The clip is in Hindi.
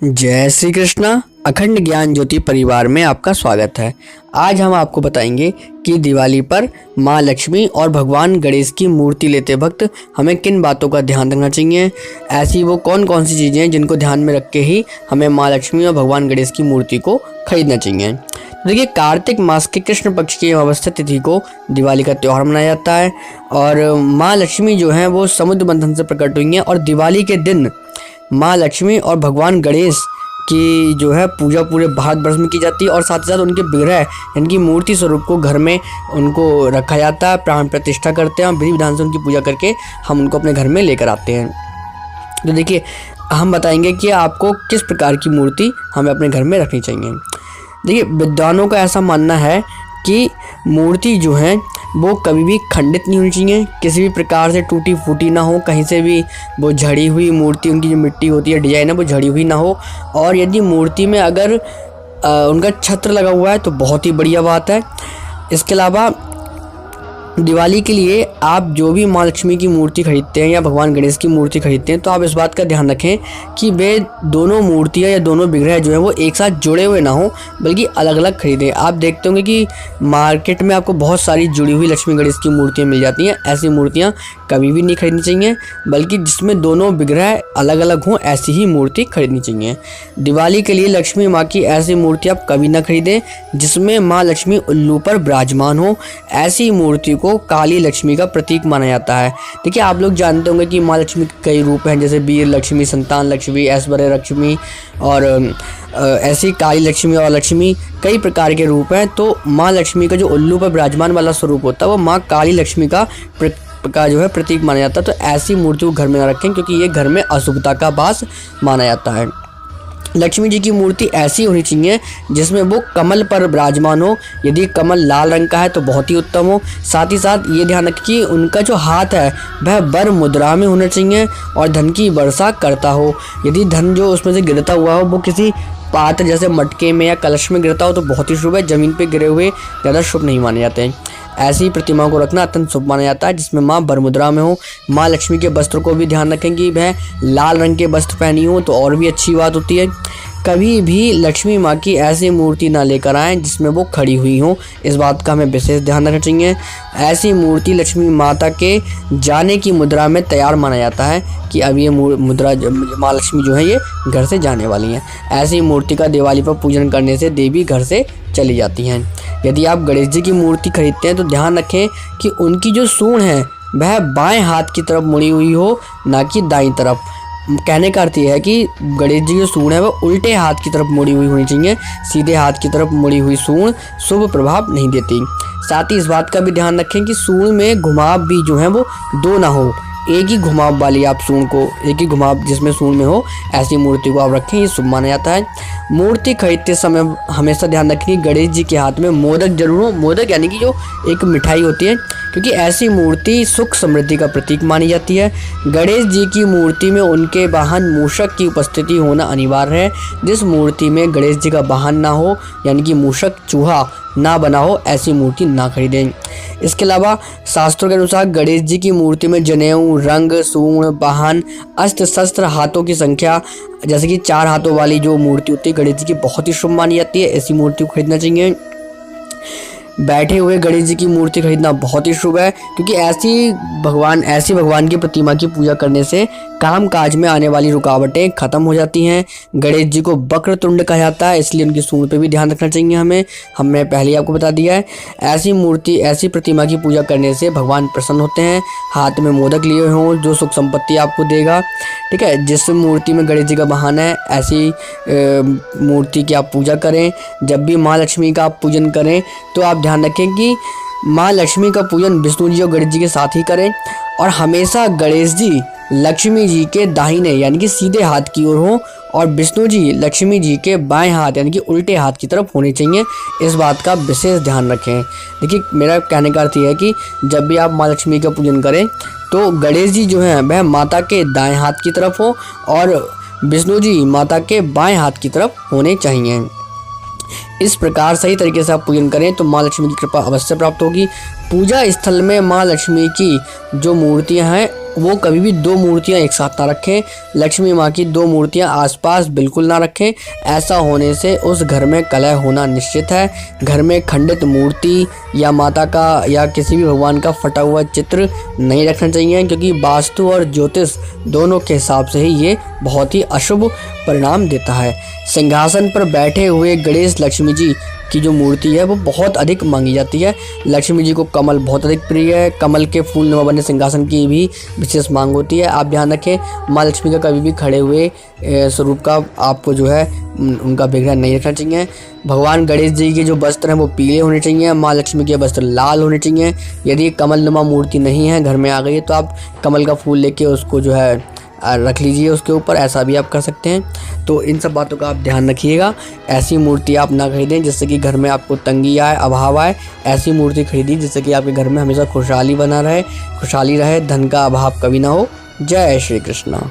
जय श्री कृष्णा। अखंड ज्ञान ज्योति परिवार में आपका स्वागत है। आज हम आपको बताएंगे कि दिवाली पर माँ लक्ष्मी और भगवान गणेश की मूर्ति लेते वक्त हमें किन बातों का ध्यान रखना चाहिए। ऐसी वो कौन कौन सी चीज़ें हैं जिनको ध्यान में रख के ही हमें माँ लक्ष्मी और भगवान गणेश की मूर्ति को खरीदना चाहिए। तो देखिए, कार्तिक मास के कृष्ण पक्ष की अमावस्या तिथि को दिवाली का त्यौहार मनाया जाता है और माँ लक्ष्मी जो हैं वो समुद्र मंथन से प्रकट हुई हैं और दिवाली के दिन माँ लक्ष्मी और भगवान गणेश की जो है पूजा पूरे भारतवर्ष में की जाती है और साथ ही साथ उनके विग्रह यानी कि मूर्ति स्वरूप को घर में उनको रखा जाता है, प्राण प्रतिष्ठा करते हैं और विधि विधान से उनकी पूजा करके हम उनको अपने घर में लेकर आते हैं। तो देखिए, हम बताएंगे कि आपको किस प्रकार की मूर्ति हमें अपने घर में रखनी चाहिए। देखिए, विद्वानों का ऐसा मानना है कि मूर्ति जो है वो कभी भी खंडित नहीं होनी चाहिए, किसी भी प्रकार से टूटी फूटी ना हो, कहीं से भी वो झड़ी हुई मूर्ति, उनकी जो मिट्टी होती है डिजाइन है वो झड़ी हुई ना हो। और यदि मूर्ति में अगर उनका छत्र लगा हुआ है तो बहुत ही बढ़िया बात है। इसके अलावा दिवाली के लिए आप जो भी माँ लक्ष्मी की मूर्ति खरीदते हैं या भगवान गणेश की मूर्ति खरीदते हैं तो आप इस बात का ध्यान रखें कि वे दोनों मूर्तियाँ या दोनों विग्रह जो हैं वो एक साथ जुड़े हुए ना हो, बल्कि अलग अलग खरीदें। आप देखते होंगे कि मार्केट में आपको बहुत सारी जुड़ी हुई लक्ष्मी गणेश की मूर्तियाँ मिल जाती हैं। ऐसी मूर्तियाँ कभी भी नहीं खरीदनी चाहिए, बल्कि जिसमें दोनों विग्रह अलग अलग हों ऐसी ही मूर्ति खरीदनी चाहिए। दिवाली के लिए लक्ष्मी माँ की ऐसी मूर्ति आप कभी ना खरीदें जिसमें माँ लक्ष्मी उल्लू पर विराजमान हो। ऐसी मूर्ति को काली लक्ष्मी का प्रतीक माना जाता है। देखिए, आप लोग जानते होंगे कि माँ लक्ष्मी के कई रूप हैं, जैसे वीर लक्ष्मी, संतान लक्ष्मी, ऐश्वर्य लक्ष्मी और ऐसी काली लक्ष्मी और लक्ष्मी कई प्रकार के रूप हैं। तो माँ लक्ष्मी का जो उल्लू पर विराजमान वाला स्वरूप होता है वो माँ काली लक्ष्मी का जो है प्रतीक माना जाता है। तो ऐसी मूर्ति को घर में ना रखें क्योंकि ये घर में अशुभता का वास माना जाता है। लक्ष्मी जी की मूर्ति ऐसी होनी चाहिए जिसमें वो कमल पर विराजमान हो। यदि कमल लाल रंग का है तो बहुत ही उत्तम हो। साथ ही साथ ये ध्यान रखें कि उनका जो हाथ है वह वर मुद्रा में होना चाहिए और धन की वर्षा करता हो। यदि धन जो उसमें से गिरता हुआ हो वो किसी पात्र जैसे मटके में या कलश में गिरता हो तो बहुत ही शुभ है। ज़मीन पे गिरे हुए ज़्यादा शुभ नहीं माने जाते हैं। ऐसी प्रतिमाओं को रखना अत्यंत शुभ माना जाता है जिसमें माँ बरमुद्रा में हो। माँ लक्ष्मी के वस्त्र को भी ध्यान रखें कि वह लाल रंग के वस्त्र पहनी हो तो और भी अच्छी बात होती है। कभी भी लक्ष्मी माँ की ऐसी मूर्ति ना लेकर आएँ जिसमें वो खड़ी हुई हो, इस बात का हमें विशेष ध्यान रखना चाहिए। ऐसी मूर्ति लक्ष्मी माता के जाने की मुद्रा में तैयार माना जाता है कि अब ये मुद्रा माँ लक्ष्मी जो है ये घर से जाने वाली हैं। ऐसी मूर्ति का दिवाली पर पूजन करने से देवी घर से चली जाती हैं। यदि आप गणेश जी की मूर्ति खरीदते हैं तो ध्यान रखें कि उनकी जो सूंड है वह बाएं हाथ की तरफ मुड़ी हुई हो, ना कि दाईं तरफ। कहने का अर्थ यह है कि गणेश जी की सूंड है वह उल्टे हाथ की तरफ मुड़ी हुई होनी चाहिए। सीधे हाथ की तरफ मुड़ी हुई सूंड शुभ प्रभाव नहीं देती। साथ ही इस बात का भी ध्यान रखें कि सूंड में घुमाव भी जो है वो दो ना हो, एक ही घुमाव वाली आप सूंड को, एक ही घुमाव जिसमें सूंड में हो ऐसी मूर्ति को आप रखें, ये शुभ माना जाता है। मूर्ति खरीदते समय हमेशा ध्यान रखें गणेश जी के हाथ में मोदक जरूर हो। मोदक यानी कि जो एक मिठाई होती है, क्योंकि ऐसी मूर्ति सुख समृद्धि का प्रतीक मानी जाती है। गणेश जी की मूर्ति में उनके वाहन मूषक की उपस्थिति होना अनिवार्य है। जिस मूर्ति में गणेश जी का वाहन ना हो यानी कि मूषक चूहा ना बना हो ऐसी मूर्ति ना खरीदें। इसके अलावा शास्त्रों के अनुसार गणेश जी की मूर्ति में जनेऊ, रंग, सूंड, वाहन, अस्त्र शस्त्र, हाथों की संख्या जैसे कि 4 हाथों वाली जो मूर्ति होती है गणेश जी की बहुत ही शुभ मानी जाती है। ऐसी मूर्ति को खरीदना चाहिए। बैठे हुए गणेश जी की मूर्ति खरीदना बहुत ही शुभ है क्योंकि ऐसी भगवान की प्रतिमा की पूजा करने से काम काज में आने वाली रुकावटें खत्म हो जाती हैं। गणेश जी को वक्रतुंड कहा जाता है, इसलिए उनकी सूंड पे भी ध्यान रखना चाहिए हमें। हमने पहले ही आपको बता दिया है। ऐसी प्रतिमा की पूजा करने से भगवान प्रसन्न होते हैं। हाथ में मोदक लिए हों जो सुख संपत्ति आपको देगा। ठीक है, जिस मूर्ति में गणेश जी का वाहन है ऐसी मूर्ति की आप पूजा करें। जब भी माँ लक्ष्मी का आप पूजन करें तो आप ध्यान रखें कि माँ लक्ष्मी का पूजन विष्णु जी और गणेश जी के साथ ही करें और हमेशा गणेश जी लक्ष्मी जी के दाहिने यानी कि सीधे हाथ की ओर हो और विष्णु जी लक्ष्मी जी के बाएं हाथ यानी कि उल्टे हाथ की तरफ होने चाहिए। इस बात का विशेष ध्यान रखें। देखिए, मेरा कहने का अर्थ यह है कि जब भी आप माँ लक्ष्मी का पूजन करें तो गणेश जी जो हैं वह माता के दाएं हाथ की तरफ हो और विष्णु जी माता के बाएं हाथ की तरफ होने चाहिए। इस प्रकार सही तरीके से आप पूजन करें तो माँ लक्ष्मी की कृपा अवश्य प्राप्त होगी। पूजा स्थल में माँ लक्ष्मी की जो मूर्तियाँ हैं वो कभी भी दो मूर्तियां एक साथ ना रखें। लक्ष्मी माँ की दो मूर्तियां आसपास बिल्कुल ना रखें। ऐसा होने से उस घर में कलह होना निश्चित है। घर में खंडित मूर्ति या माता का या किसी भी भगवान का फटा हुआ चित्र नहीं रखना चाहिए, क्योंकि वास्तु और ज्योतिष दोनों के हिसाब से ही ये बहुत ही अशुभ परिणाम देता है। सिंहासन पर बैठे हुए गणेश लक्ष्मी जी की जो मूर्ति है वो बहुत अधिक मांगी जाती है। लक्ष्मी जी को कमल बहुत अधिक प्रिय है। कमल के फूल नुमा बने सिंहासन की भी विशेष मांग होती है। आप ध्यान रखें, माँ लक्ष्मी का कभी भी खड़े हुए स्वरूप का आपको जो है उनका विग्रह नहीं रखना चाहिए। भगवान गणेश जी के जो वस्त्र हैं वो पीले होने चाहिए। माँ लक्ष्मी के वस्त्र लाल होने चाहिए। यदि कमल नुमा मूर्ति नहीं है, घर में आ गई है, तो आप कमल का फूल लेके उसको जो है रख लीजिए उसके ऊपर, ऐसा भी आप कर सकते हैं। तो इन सब बातों का आप ध्यान रखिएगा। ऐसी मूर्ति आप ना खरीदें जिससे कि घर में आपको तंगी आए, अभाव आए। ऐसी मूर्ति खरीदिए जिससे कि आपके घर में हमेशा खुशहाली बना रहे, खुशहाली रहे, धन का अभाव कभी ना हो। जय श्री कृष्णा।